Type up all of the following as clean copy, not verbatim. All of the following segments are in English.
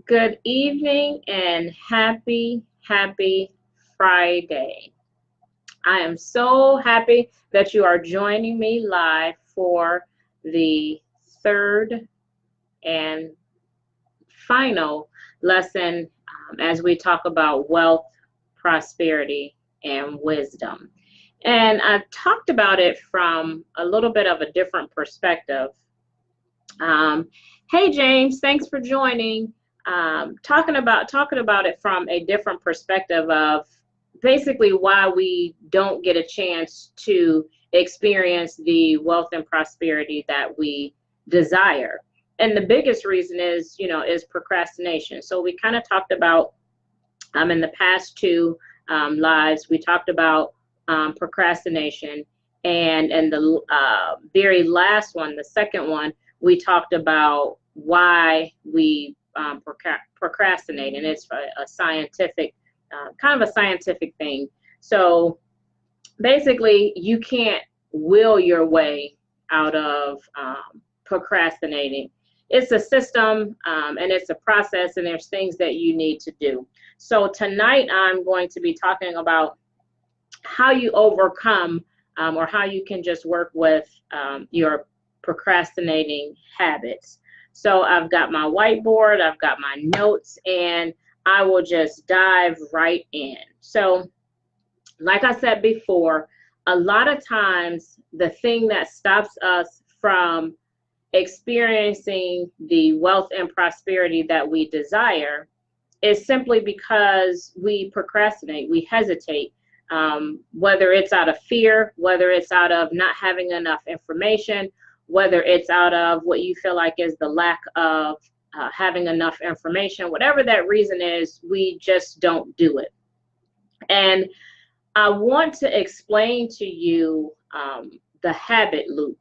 Good evening and happy Friday. I am so happy that you are joining me live for the third and final lesson as we talk about wealth, prosperity, and wisdom. And I talked about it from a little bit of a different perspective. Um, hey James, thanks for joining. Talking about it from a different perspective of basically why we don't get a chance to experience the wealth and prosperity that we desire. And the biggest reason is procrastination. So we kind of talked about in the past two lives, we talked about procrastination, and the very last one, the second one, we talked about why we procrastinate, and it's a scientific, kind of a scientific thing. So basically, you can't will your way out of procrastinating. It's a system, and it's a process, and there's things that you need to do. So tonight I'm going to be talking about how you overcome, or how you can just work with your procrastinating habits. So I've got my whiteboard, I've got my notes, and I will just dive right in. So like I said before, a lot of times the thing that stops us from experiencing the wealth and prosperity that we desire is simply because we procrastinate, we hesitate, whether it's out of fear, whether it's out of not having enough information, whether it's out of what you feel like is the lack of having enough information, whatever that reason is, we just don't do it. And I want to explain to you the habit loop.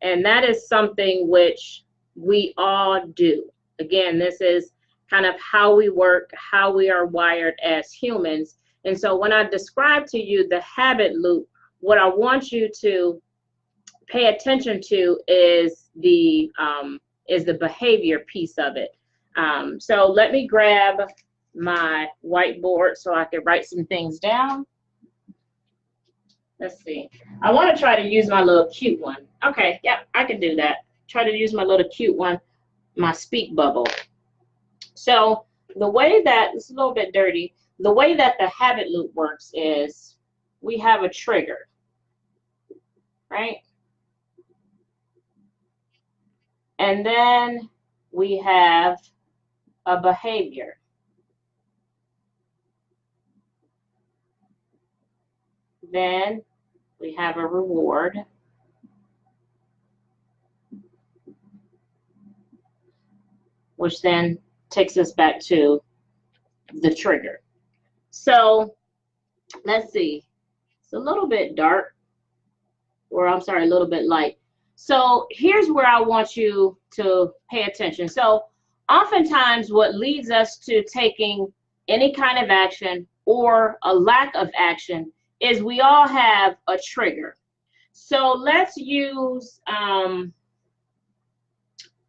And that is something which we all do. Again, this is kind of how we work, how we are wired as humans. And so when I describe to you the habit loop, what I want you to pay attention to is the behavior piece of it. So let me grab my whiteboard so I can write some things down. Let's see. I want to try to use my little cute one. Okay, yep, I can do that. Try to use my little cute one, my speak bubble. So the way that, it's a little bit dirty, the way that the habit loop works is we have a trigger, right? And then we have a behavior. Then we have a reward. Which then takes us back to the trigger. So let's see. It's a little bit dark, or I'm sorry, a little bit light. So here's where I want you to pay attention. So oftentimes what leads us to taking any kind of action or a lack of action is we all have a trigger. So let's use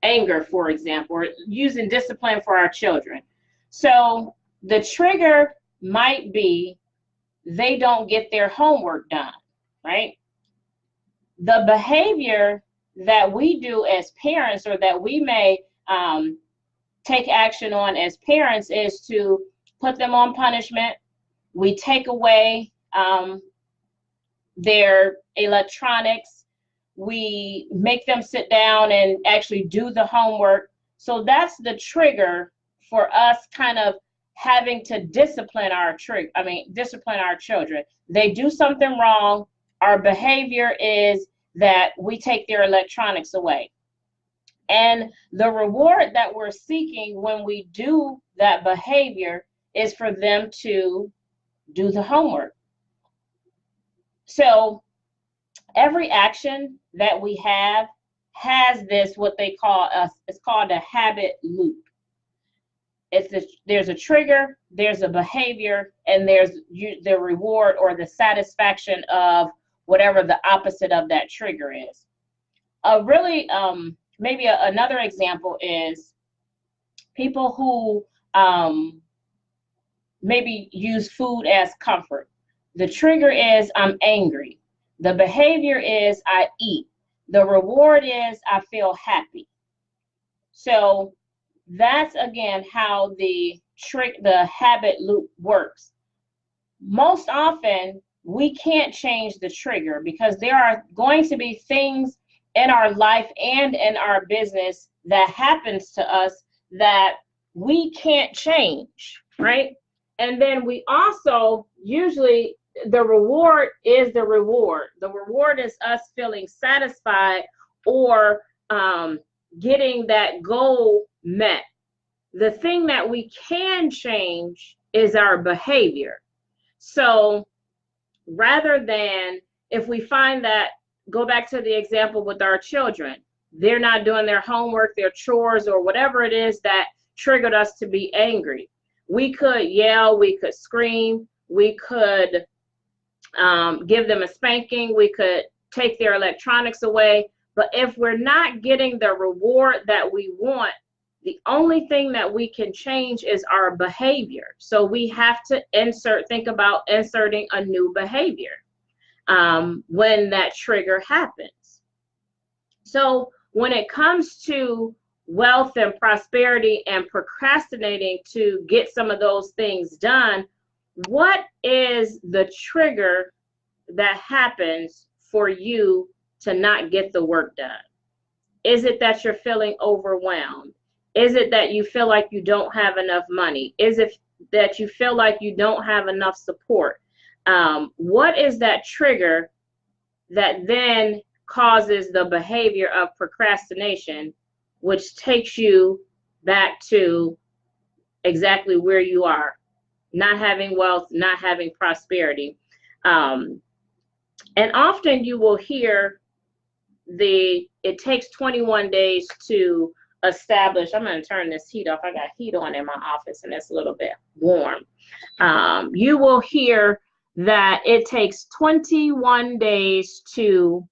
anger, for example, or using discipline for our children. So the trigger might be they don't get their homework done, right? The behavior that we do as parents, or that we may take action on as parents, is to put them on punishment. We take away their electronics. We make them sit down and actually do the homework. So that's the trigger for us kind of having to discipline our children. They do something wrong. Our behavior is that we take their electronics away. And the reward that we're seeking when we do that behavior is for them to do the homework. So every action that we have has this, what they call it's called a habit loop. There's a trigger, there's a behavior, and there's the reward or the satisfaction of whatever the opposite of that trigger is. Maybe another example is People who maybe use food as comfort. The trigger is I'm angry. The behavior is I eat. The reward is I feel happy. So that's again how the habit loop works. Most often we can't change the trigger because there are going to be things in our life and in our business that happens to us that we can't change, right? And then we also usually the reward is the reward. The reward is us feeling satisfied or getting that goal met. The thing that we can change is our behavior. So rather than if we find that, go back to the example with our children, they're not doing their homework, their chores, or whatever it is that triggered us to be angry. We could yell, we could scream, we could give them a spanking, we could take their electronics away. But if we're not getting the reward that we want, the only thing that we can change is our behavior. So we have to think about inserting a new behavior when that trigger happens. So when it comes to wealth and prosperity and procrastinating to get some of those things done, what is the trigger that happens for you to not get the work done? Is it that you're feeling overwhelmed? Is it that you feel like you don't have enough money? Is it that you feel like you don't have enough support? What is that trigger that then causes the behavior of procrastination, which takes you back to exactly where you are, not having wealth, not having prosperity? And often you will hear it takes 21 days to establish. I'm going to turn this heat off. I got heat on in my office and it's a little bit warm. You will hear that it takes 21 days to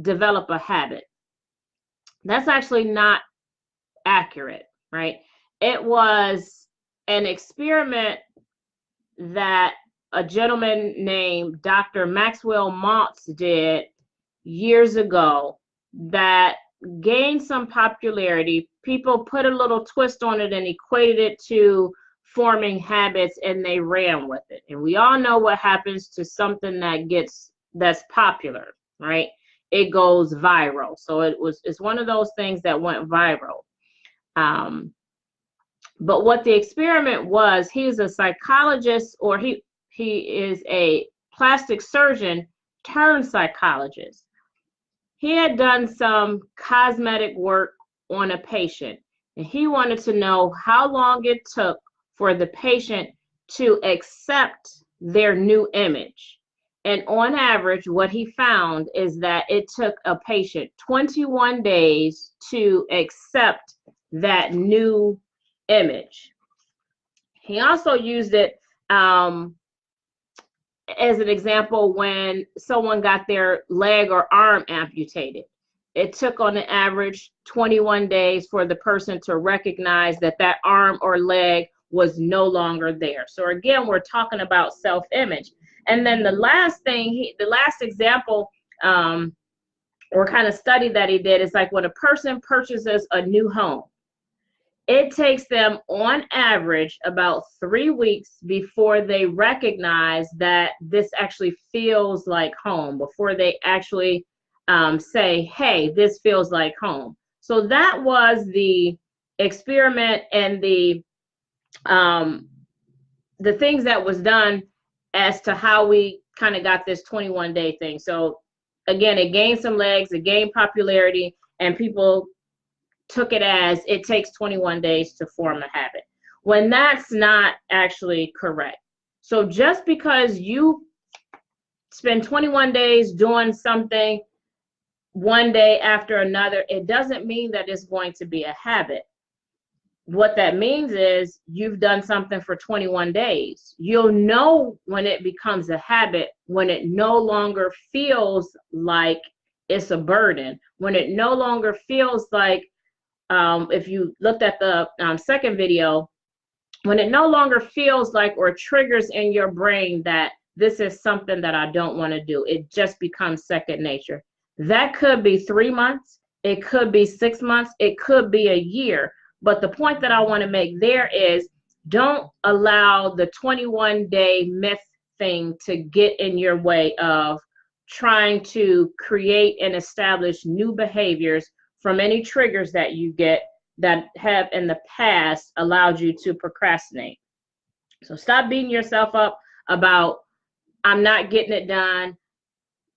develop a habit. That's actually not accurate, right? It was an experiment that a gentleman named Dr. Maxwell Maltz did years ago that gained some popularity. People put a little twist on it and equated it to forming habits, and they ran with it. And we all know what happens to something that's popular, right? It goes viral. So it's one of those things that went viral. But what the experiment was, he's a psychologist, or he is a plastic surgeon turned psychologist. He had done some cosmetic work on a patient, and he wanted to know how long it took for the patient to accept their new image. And on average, what he found is that it took a patient 21 days to accept that new image. He also used it as an example when someone got their leg or arm amputated. It took on an average 21 days for the person to recognize that that arm or leg was no longer there. So again, we're talking about self-image. And then the last example or kind of study that he did is like when a person purchases a new home, it takes them on average about 3 weeks before they recognize that this actually feels like home, before they actually say, hey, this feels like home. So that was the experiment and the things that was done as to how we kind of got this 21-day thing. So again, it gained some legs, it gained popularity, and people took it as it takes 21 days to form a habit, when that's not actually correct. So just because you spend 21 days doing something one day after another, it doesn't mean that it's going to be a habit. What that means is you've done something for 21 days. You'll know when it becomes a habit, when it no longer feels like it's a burden, when it no longer feels like if you looked at the second video, when it no longer feels like or triggers in your brain that this is something that I don't want to do, it just becomes second nature. That could be 3 months, it could be 6 months, it could be a year. But the point that I want to make there is, don't allow the 21-day myth thing to get in your way of trying to create and establish new behaviors from any triggers that you get that have in the past allowed you to procrastinate. So stop beating yourself up about, I'm not getting it done.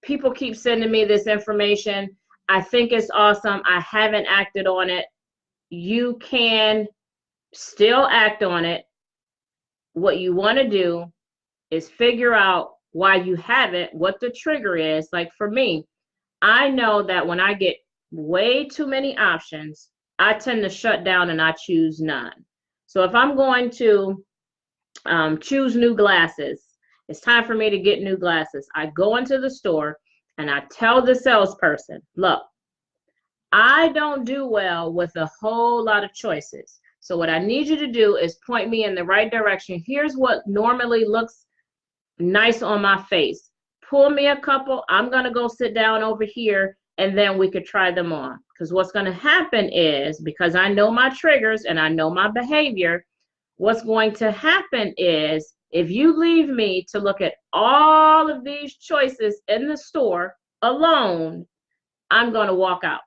People keep sending me this information. I think it's awesome. I haven't acted on it. You can still act on it. What you want to do is figure out why you haven't, what the trigger is. Like for me, I know that when I get way too many options, I tend to shut down and I choose none. So if I'm going to choose new glasses, it's time for me to get new glasses. I go into the store and I tell the salesperson, look, I don't do well with a whole lot of choices. So what I need you to do is point me in the right direction. Here's what normally looks nice on my face. Pull me a couple. I'm going to go sit down over here and then we could try them on. Because what's going to happen is, because I know my triggers and I know my behavior, what's going to happen is, if you leave me to look at all of these choices in the store alone, I'm going to walk out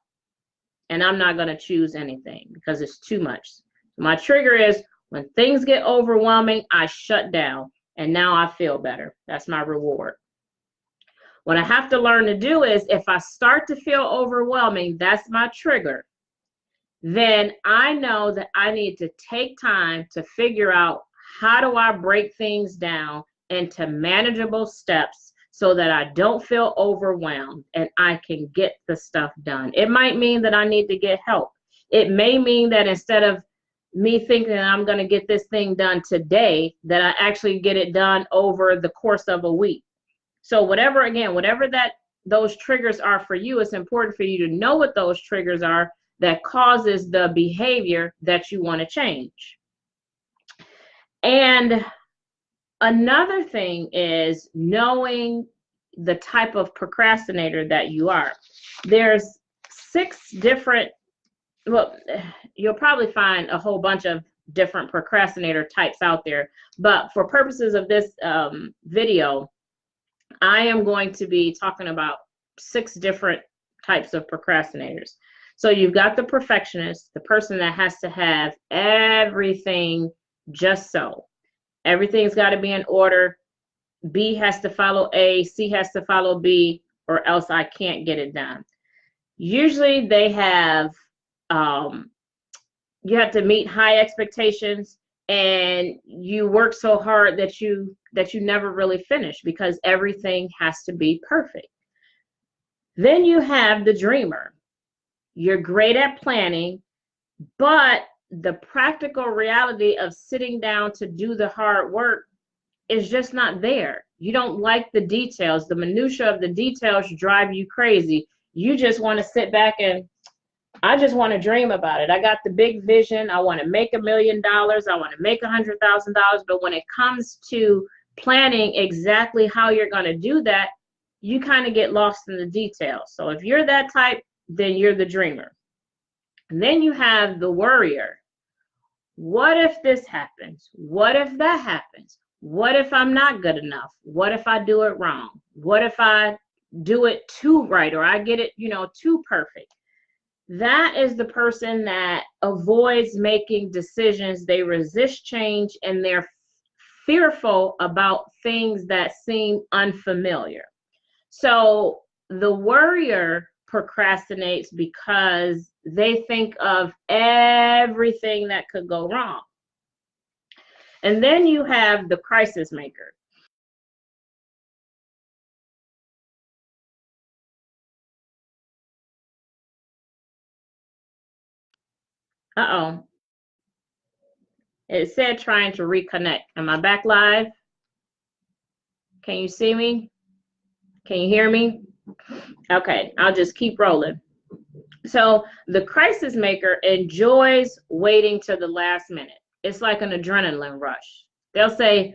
and I'm not going to choose anything because it's too much. My trigger is, when things get overwhelming, I shut down and now I feel better. That's my reward. What I have to learn to do is, if I start to feel overwhelming, that's my trigger, then I know that I need to take time to figure out, how do I break things down into manageable steps so that I don't feel overwhelmed and I can get the stuff done. It might mean that I need to get help. It may mean that instead of me thinking that I'm going to get this thing done today, that I actually get it done over the course of a week. So whatever that those triggers are for you, it's important for you to know what those triggers are that causes the behavior that you want to change. And another thing is knowing the type of procrastinator that you are. There's 6 different, well, you'll probably find a whole bunch of different procrastinator types out there, but for purposes of this video, I am going to be talking about 6 different types of procrastinators. So you've got the perfectionist, the person that has to have everything just so. Everything's got to be in order. B has to follow A, C has to follow B, or else I can't get it done. Usually they have, you have to meet high expectations, and you work so hard that you never really finish because everything has to be perfect. Then you have the dreamer. You're great at planning, but the practical reality of sitting down to do the hard work is just not there. You don't like the details. The minutia of the details drive you crazy. You just want to sit back and, I just want to dream about it. I got the big vision. I want to make $1 million. I want to make $100,000. But when it comes to planning exactly how you're going to do that, you kind of get lost in the details. So if you're that type, then you're the dreamer. And then you have the worrier. What if this happens? What if that happens? What if I'm not good enough? What if I do it wrong? What if I do it too right, or I get it, too perfect? That is the person that avoids making decisions. They resist change and they're fearful about things that seem unfamiliar. So the worrier procrastinates because they think of everything that could go wrong. And then you have the crisis maker. Uh-oh. It said trying to reconnect. Am I back live? Can you see me? Can you hear me? Okay, I'll just keep rolling. So the crisis maker enjoys waiting to the last minute. It's like an adrenaline rush. They'll say,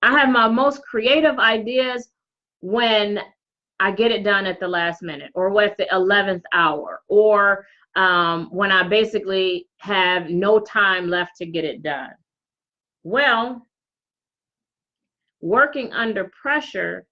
I have my most creative ideas when I get it done at the last minute, or with the 11th hour, or when I basically have no time left to get it done. Well, working under pressure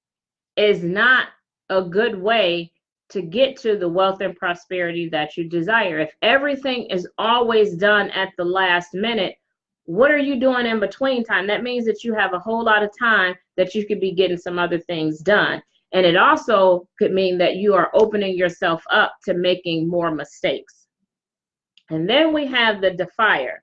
is not a good way to get to the wealth and prosperity that you desire. If everything is always done at the last minute, what are you doing in between time? That means that you have a whole lot of time that you could be getting some other things done. And it also could mean that you are opening yourself up to making more mistakes. And then we have the defier.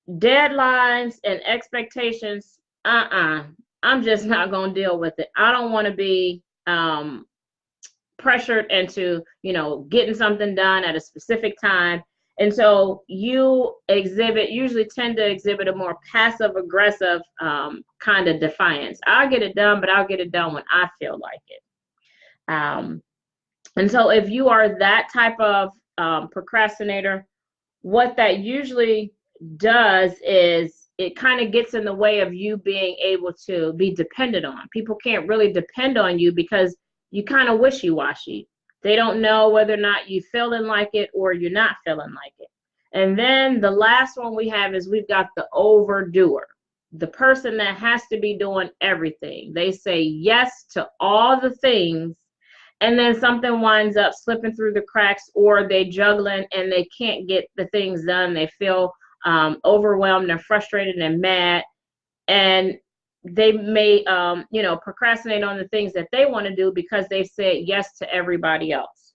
Deadlines and expectations, I'm just not going to deal with it. I don't want to be pressured into, getting something done at a specific time. And so you usually tend to exhibit a more passive aggressive kind of defiance. I'll get it done, but I'll get it done when I feel like it. And so if you are that type of procrastinator, what that usually does is it kind of gets in the way of you being able to be dependent on. People can't really depend on you because you kind of wishy-washy. They don't know whether or not you're feeling like it or you're not feeling like it. And then the last one we have is we've got the overdoer, the person that has to be doing everything. They say yes to all the things, and then something winds up slipping through the cracks, or they juggling and they can't get the things done. They feel overwhelmed and frustrated and mad, and they may procrastinate on the things that they want to do because they've said yes to everybody else.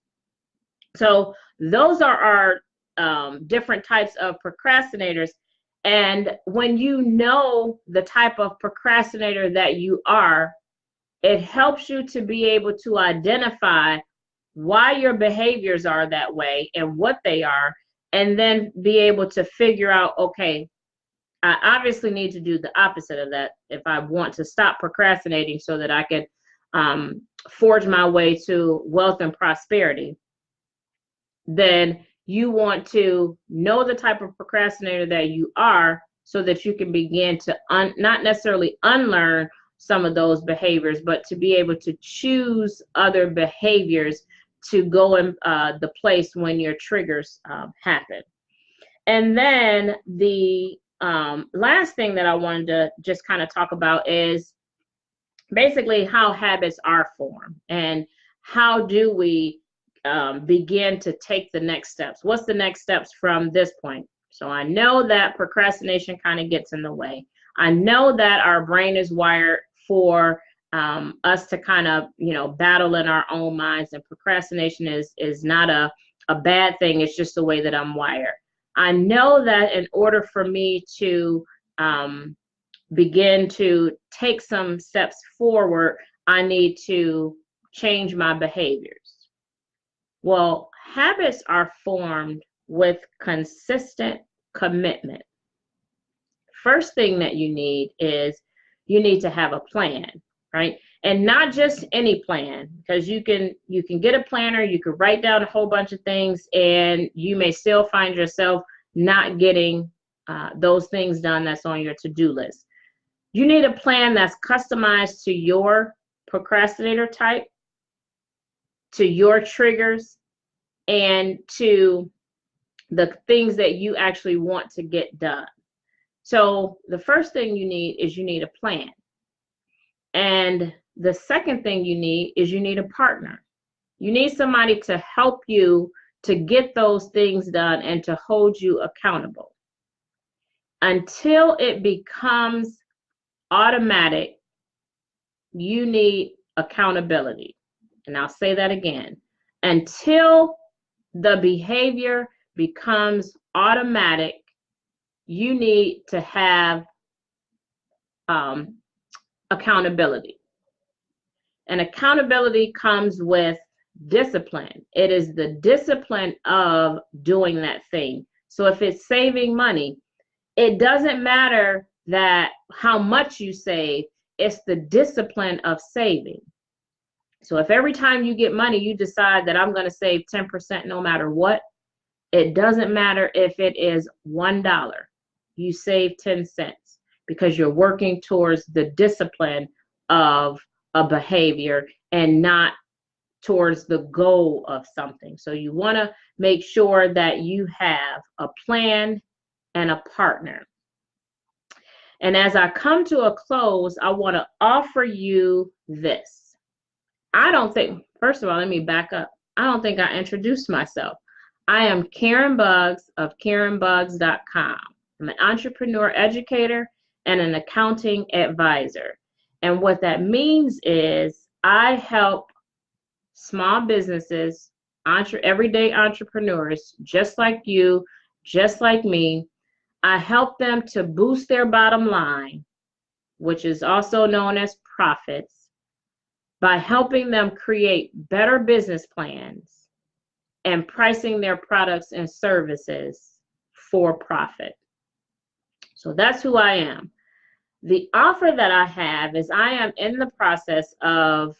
So those are our different types of procrastinators. And when you know the type of procrastinator that you are, it helps you to be able to identify why your behaviors are that way and what they are, and then be able to figure out, okay, I obviously need to do the opposite of that if I want to stop procrastinating so that I can forge my way to wealth and prosperity. Then you want to know the type of procrastinator that you are so that you can begin to not necessarily unlearn some of those behaviors, but to be able to choose other behaviors to go in the place when your triggers happen. And then the last thing that I wanted to just kind of talk about is basically how habits are formed and how do we begin to take the next steps. What's the next steps from this point? So I know that procrastination kind of gets in the way. I know that our brain is wired for us to kind of, battle in our own minds, and procrastination is not a bad thing. It's just the way that I'm wired. I know that in order for me to begin to take some steps forward, I need to change my behaviors. Well, habits are formed with consistent commitment. First thing that you need is you need to have a plan, right? And not just any plan, because you can get a planner, you could write down a whole bunch of things, and you may still find yourself not getting those things done that's on your to-do list. You need a plan that's customized to your procrastinator type, to your triggers, and to the things that you actually want to get done. So the first thing you need is you need a plan. And the second thing you need is you need a partner. You need somebody to help you to get those things done and to hold you accountable. Until it becomes automatic, you need accountability. And I'll say that again. Until the behavior becomes automatic, you need to have accountability. And accountability comes with discipline. It is the discipline of doing that thing. So if it's saving money, it doesn't matter that how much you save, it's the discipline of saving. So if every time you get money, you decide that I'm going to save 10% no matter what, it doesn't matter if it is $1. You save 10 cents because you're working towards the discipline of a behavior and not towards the goal of something. So you want to make sure that you have a plan and a partner. And as I come to a close, I want to offer you this. I don't think, first of all, let me back up. I don't think I introduced myself. I am Karen Buggs of KarenBuggs.com. I'm an entrepreneur educator and an accounting advisor. And what that means is I help small businesses, everyday entrepreneurs, just like you, just like me. I help them to boost their bottom line, which is also known as profits, by helping them create better business plans and pricing their products and services for profit. So that's who I am. The offer that I have is I am in the process of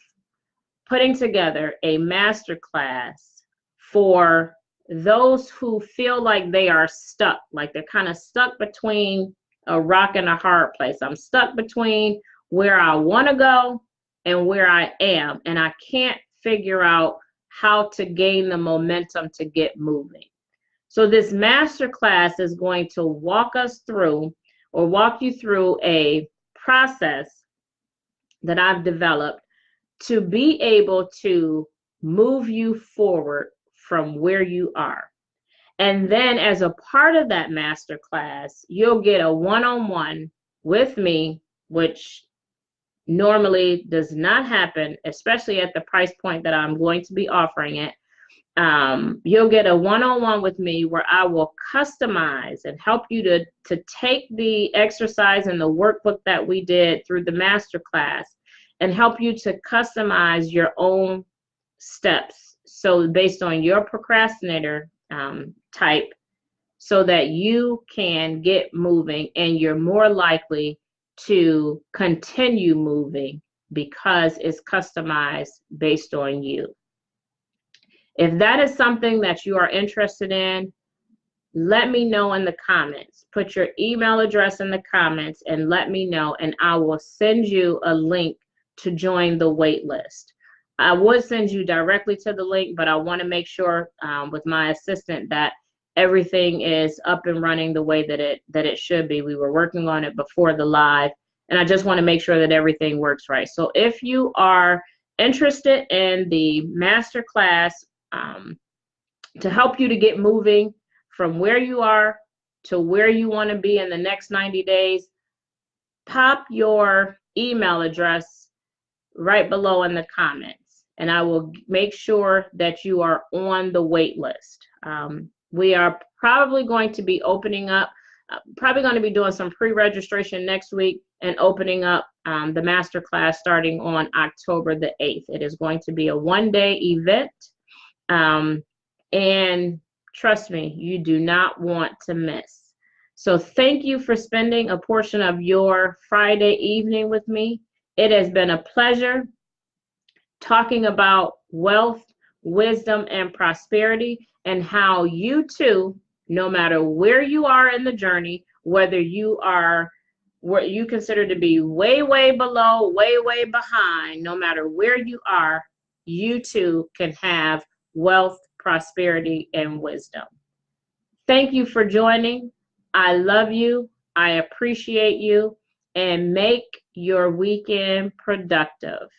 putting together a masterclass for those who feel like they are stuck, like they're kind of stuck between a rock and a hard place. I'm stuck between where I want to go and where I am, and I can't figure out how to gain the momentum to get moving. So this masterclass is going to walk you through a process that I've developed to be able to move you forward from where you are. And then as a part of that masterclass, you'll get a one-on-one with me, which normally does not happen, especially at the price point that I'm going to be offering it. You'll get a one-on-one with me where I will customize and help you to take the exercise and the workbook that we did through the masterclass and help you to customize your own steps. So based on your procrastinator type, so that you can get moving and you're more likely to continue moving because it's customized based on you. If that is something that you are interested in, let me know in the comments. Put your email address in the comments and let me know, and I will send you a link to join the wait list. I would send you directly to the link, but I want to make sure with my assistant that everything is up and running the way that it should be. We were working on it before the live, and I just want to make sure that everything works right. So if you are interested in the master class to help you to get moving from where you are to where you want to be in the next 90 days, pop your email address right below in the comments, and I will make sure that you are on the wait list. We are probably going to be opening up, probably going to be doing some pre-registration next week and opening up the masterclass starting on October the 8th. It is going to be a one-day event, and trust me, you do not want to miss. So thank you for spending a portion of your Friday evening with me. It has been a pleasure talking about wealth, wisdom, and prosperity, and how you too, no matter where you are in the journey, whether you are what you consider to be way, way below, way, way behind, no matter where you are, you too can have wealth, prosperity, and wisdom. Thank you for joining. I love you. I appreciate you, and make your weekend productive.